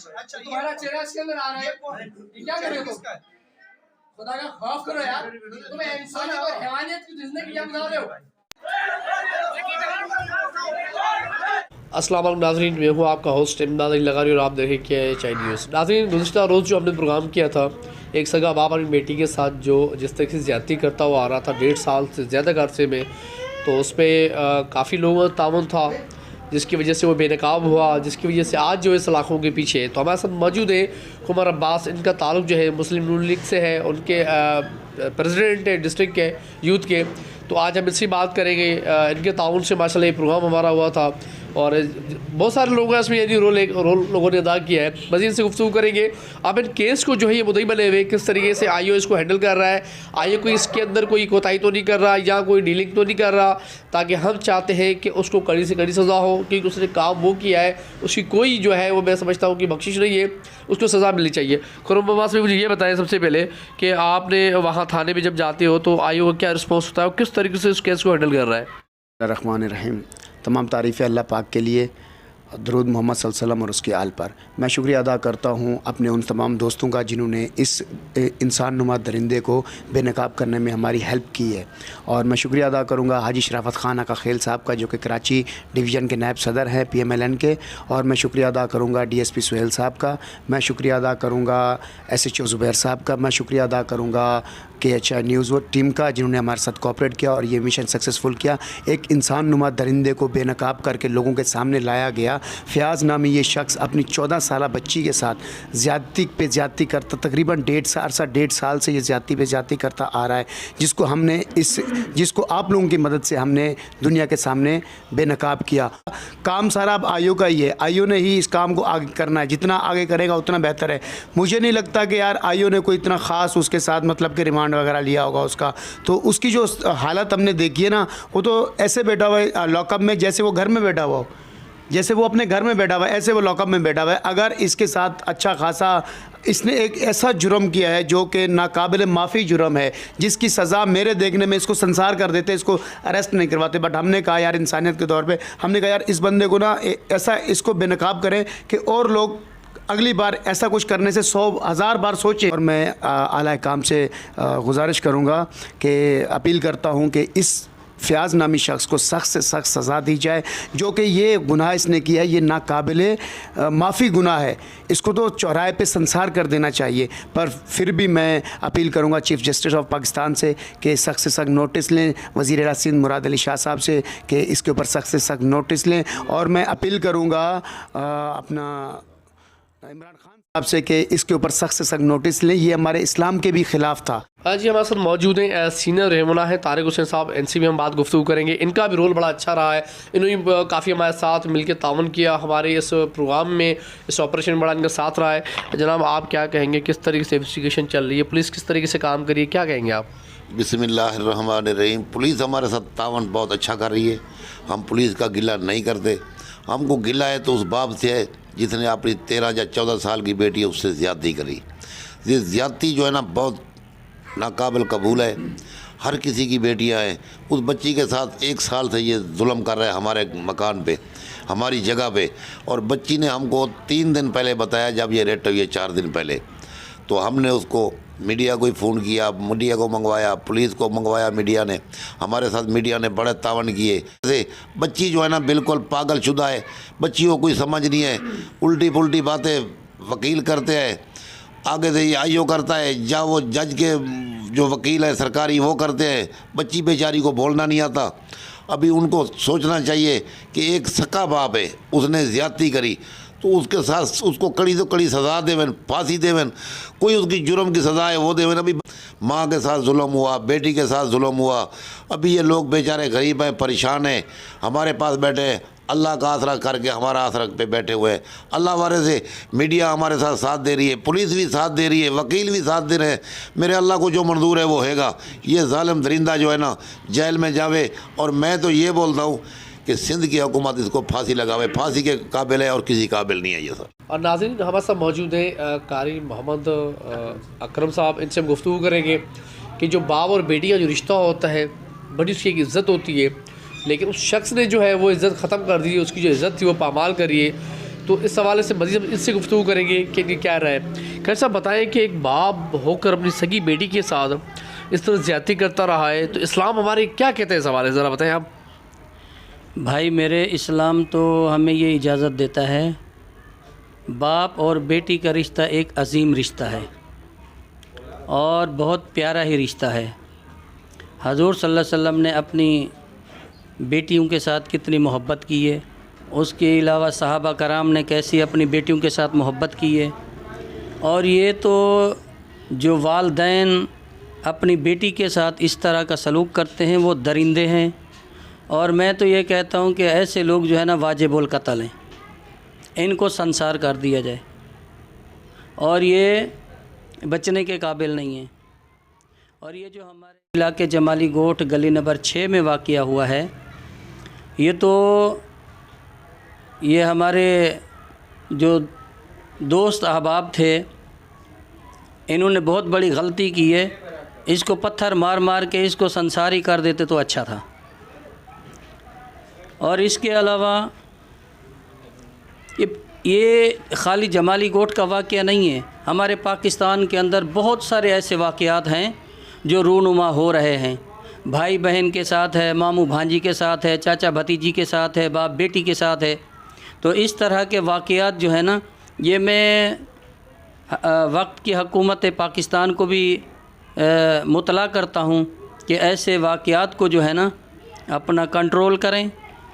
अच्छा तुम्हारा चेहरा इसके अंदर आ रहा है, ये क्या कर रहे हो तुम? खुदा का खौफ करो यार, तुम इंसानियत और हैवानियत की जिंदगी क्या बता रहे हो? अस्सलाम वालेकुम नाज़रीन, मैं हूँ आपका होस्ट इमदाद अली लगारी और आप देखें क्या है चाइनीज़ न्यूज़। नाज़रीन, गुज़िश्ता रोज़ जो हमने प्रोग्राम किया था, एक सगा बाप अपनी बेटी के साथ जो जिस तरह से ज़्यादती करता हुआ आ रहा था 1.5 साल से ज़्यादा अरसे में, तो उस पर काफ़ी लोगों का ताउन था, जिसकी वजह से वो बेनकाब हुआ, जिसकी वजह से आज जो है सलाखों के पीछे है। तो हमारे साथ मौजूद है उमर अब्बास, इनका ताल्लुक़ जो है मुस्लिम नून लीग से है, उनके प्रेसिडेंट है डिस्ट्रिक्ट के यूथ के। तो आज हम इससे बात करेंगे। इनके ताउन से माशाल्लाह ये प्रोग्राम हमारा हुआ था और बहुत सारे लोगों ने इसमें यदि रोल लोगों ने अदा किया है। मज़ीद से गुफ्तगू करेंगे। अब इन केस को जो है ये मुद्दई बने हुए किस तरीके से आईओ इसको हैंडल कर रहा है, आईओ कोई इसके अंदर कोई कोताही तो नहीं कर रहा या कोई डीलिंग तो नहीं कर रहा, ताकि हम चाहते हैं कि उसको कड़ी से कड़ी सज़ा हो, क्योंकि उसने काम वो किया है, उसकी कोई जो है वो मैं समझता हूँ कि बख्शिश नहीं है, उसको सज़ा मिलनी चाहिए। खुरम अब्बास में मुझे ये बताएं सबसे पहले कि आपने वहाँ थाने में जब जाते हो तो आईओ का क्या रिस्पॉन्स होता है और किस तरीके से इस केस को हैंडल कर रहा है? रहमान रहीम। तमाम तारीफ़ें अल्लाह पाक के लिए, दरूद मोहम्मद सल्लल्लाहु अलैहि वसल्लम और उसके आल पर। मैं शुक्रिया अदा करता हूँ अपने उन तमाम दोस्तों का जिन्होंने इस इंसान नुमा दरिंदे को बेनकाब करने में हमारी हेल्प की है। और मैं शुक्रिया अदा करूँगा हाजी शराफत खान आका खेल साहब का, जो कि कराची डिवीज़न के नायब सदर हैं PMLN के। और मैं शुक्रिया अदा करूँगा DSP सुहेल साहब का। मैं शुक्रिया अदा करूँगा SHO ज़ुबैर साहब का। मैं शुक्रिया अदा करूँगा KHI न्यूज़ टीम का, जिन्होंने हमारे साथ कोऑपरेट किया और ये मिशन सक्सेसफुल किया। एक इंसान नुमा दरिंदे को बेनकाब करके लोगों के सामने लाया गया। फ़याज़ नामी ये शख्स अपनी 14 साला बच्ची के साथ ज़्यादती पे ज़्यादती करता, तकरीबन 1.5 साल से ये ज़्यादती पे ज़्यादती करता आ रहा है, जिसको आप लोगों की मदद से हमने दुनिया के सामने बेनकाब किया। काम सारा अब आईओ का ही है, आईओ ने ही इस काम को आगे करना है, जितना आगे करेगा उतना बेहतर है। मुझे नहीं लगता कि यार आईओ ने कोई इतना ख़ास उसके साथ मतलब कि रिमांड वगैरह लिया होगा उसका। तो उसकी जो हालत हमने देखी है ना, वो तो ऐसे बैठा हुआ है लॉकअप में जैसे वो घर में बैठा हुआ हो, जैसे वो अपने घर में बैठा हुआ है ऐसे वो लॉकअप में बैठा हुआ है। अगर इसके साथ अच्छा खासा इसने एक ऐसा जुर्म किया है जो कि नाकाबिल माफ़ी जुर्म है, जिसकी सज़ा मेरे देखने में इसको संसार कर देते, इसको अरेस्ट नहीं करवाते। बट हमने कहा यार इंसानियत के तौर पे हमने कहा यार इस बंदे को ना ऐसा इसको बेनकाब करें कि और लोग अगली बार ऐसा कुछ करने से 100,000 बार सोचें। और मैं आला काम से गुजारिश करूँगा कि अपील करता हूँ कि इस फ़याज़ नामी शख्स को सख्त से सख्त सज़ा दी जाए, जो कि ये गुनाह इसने किया है, ये नाकाबिले माफ़ी गुनाह है, इसको तो चौराहे पे संसार कर देना चाहिए। पर फिर भी मैं अपील करूँगा चीफ़ जस्टिस ऑफ पाकिस्तान से कि सख्त से सख्त नोटिस लें, वज़ीर आला सिंध मुराद अली शाह साहब से कि इसके ऊपर सख्त से सख्त नोटिस लें। और मैं अपील करूँगा अपना इमरान खान साहब से कि इसके ऊपर सख्त से सख्त नोटिस लें, ये हमारे इस्लाम के भी ख़िलाफ़ था। आज जी हमारे साथ मौजूद हैं सीनियर रहनुमा है तारिक हुसैन साहब, NC में हम बात गुफ्तगू करेंगे। इनका भी रोल बड़ा अच्छा रहा है, इन्होंने काफ़ी हमारे साथ मिलकर तावन किया हमारे इस प्रोग्राम में, इस ऑपरेशन में बड़ा इनका साथ रहा है। जनाब आप क्या कहेंगे, किस तरीके से इन्वेस्टिगेशन चल रही है, पुलिस किस तरीके से काम करी है, क्या कहेंगे आप? बिस्मिल्लाहिर्रहमानिर्रहीम। पुलिस हमारे साथ तावन बहुत अच्छा कर रही है, हम पुलिस का गिला नहीं करते। हमको गिला है तो उस बाप से है जिसने अपनी 13 या 14 साल की बेटी है उससे ज़्यादती करी। ये ज़्यादती जो है ना बहुत नाकाबिल कबूल है। हर किसी की बेटियां हैं, उस बच्ची के साथ 1 साल से ये जुल्म कर रहा है हमारे मकान पे, हमारी जगह पे। और बच्ची ने हमको 3 दिन पहले बताया, जब ये रेट हुई है 4 दिन पहले, तो हमने उसको मीडिया को ही फ़ोन किया, मीडिया को मंगवाया, पुलिस को मंगवाया, मीडिया ने हमारे साथ मीडिया ने बड़े तावन किए। जैसे बच्ची जो है ना बिल्कुल पागल शुदा है, बच्ची को कोई समझ नहीं है, उल्टी पुल्टी बातें वकील करते हैं, आगे से ये आईओ करता है, या वो जज के जो वकील है सरकारी वो करते हैं। बच्ची बेचारी को बोलना नहीं आता। अभी उनको सोचना चाहिए कि एक सक्का बाप है, उसने ज़्यादती करी तो उसके साथ उसको कड़ी तो कड़ी सज़ा देवन, फांसी देवन, कोई उसकी जुर्म की सज़ा है वो देवन। अभी माँ के साथ जुल्म हुआ, बेटी के साथ जुल्म हुआ, अभी ये लोग बेचारे गरीब हैं, परेशान हैं, हमारे पास बैठे हैं, अल्लाह का आसरा करके हमारा आसरा पे बैठे हुए हैं। अल्लाह वाले से मीडिया हमारे साथ साथ दे रही है, पुलिस भी साथ दे रही है, वकील भी साथ दे रहे हैं। मेरे अल्लाह को जो मंजूर है वो हैगा। ये जालिम दरिंदा जो है ना जेल में जावे। और मैं तो ये बोलता हूँ कि सिंध की हुकूमत इसको फांसी लगावे, फांसी के काबिल है और किसी काबिल नहीं है ये सर। और नाज़रीन हमारे साथ मौजूद हैं कारी मोहम्मद अकरम साहब, इनसे हम गुफ्तगू करेंगे कि जो बाप और बेटी का जो रिश्ता होता है बड़ी उसकी एक इज़्ज़त होती है, लेकिन उस शख्स ने जो है वो इज़्ज़त ख़त्म कर दी है, उसकी जो इज़्ज़त थी वो पामाल करी है। तो इस हवाले से मज़ीद हम इससे गुफ्तगू करेंगे कि इनकी क्या राय है। खैर साहब बताएं कि एक बाप होकर अपनी सगी बेटी के साथ इस तरह ज़्यादती करता रहा है, तो इस्लाम हमारे क्या कहते हैं इस हवाले से, ज़रा बताएं आप। भाई मेरे इस्लाम तो हमें ये इजाज़त देता है, बाप और बेटी का रिश्ता एक अजीम रिश्ता है और बहुत प्यारा ही रिश्ता है। हजूर सल्लल्लाहु अलैहि वसल्लम ने अपनी बेटियों के साथ कितनी मोहब्बत की है, उसके अलावा सहाबा कराम ने कैसी अपनी बेटियों के साथ मोहब्बत की है। और ये तो जो वालिदैन अपनी बेटी के साथ इस तरह का सलूक करते हैं वो दरिंदे हैं। और मैं तो ये कहता हूँ कि ऐसे लोग जो है ना वाजिबुल कत्ल हैं, इनको संसार कर दिया जाए और ये बचने के काबिल नहीं है। और ये जो हमारे इलाके जमाली गोठ गली नंबर 6 में वाक़या हुआ है, ये हमारे जो दोस्त अहबाब थे, इन्होंने बहुत बड़ी गलती की है। इसको पत्थर मार मार के इसको संसारी कर देते तो अच्छा था। और इसके अलावा ये ख़ाली जमाली गोठ का वाक़या नहीं है, हमारे पाकिस्तान के अंदर बहुत सारे ऐसे वाक़यात हैं जो रूनुमा हो रहे हैं। भाई बहन के साथ है, मामू भांजी के साथ है, चाचा भतीजी के साथ है, बाप बेटी के साथ है। तो इस तरह के वाक़यात जो है ना, ये मैं वक्त की हुकूमत पाकिस्तान को भी मुतला करता हूँ कि ऐसे वाक़यात को जो है ना अपना कंट्रोल करें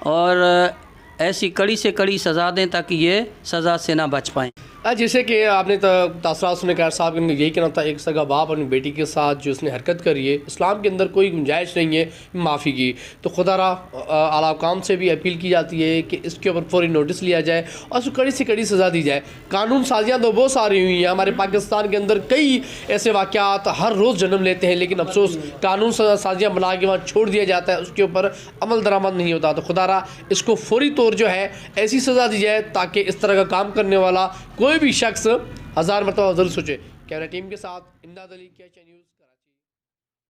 और ऐसी कड़ी से कड़ी सज़ा दें ताकि ये सज़ा से ना बच पाएँ। जैसे कि आपने तासरात सुने खैर साहब ने यही कहना था, एक सगा बाप अपनी बेटी के साथ जो उसने हरकत करी है, इस्लाम के अंदर कोई गुंजाइश नहीं है माफ़ी की। तो खुदारा आला हुकाम से भी अपील की जाती है कि इसके ऊपर फौरी नोटिस लिया जाए और उसको कड़ी से कड़ी सज़ा दी जाए। कानून साजियाँ तो बहुत सारी हुई हैं हमारे पाकिस्तान के अंदर, कई ऐसे वाक़यात हर रोज़ जन्म लेते हैं, लेकिन अफसोस कानून साजियाँ बना के वहाँ छोड़ दिया जाता है, उसके ऊपर अमल दरामद नहीं होता। तो खुदारा इसको फौरी तौर जो है ऐसी सज़ा दी जाए ताकि इस तरह का काम करने वाला कोई भी शख्स 1000 मरतबा ज़रूर सोचे। कैमरा टीम के साथ इमदाद अली, KHN न्यूज़।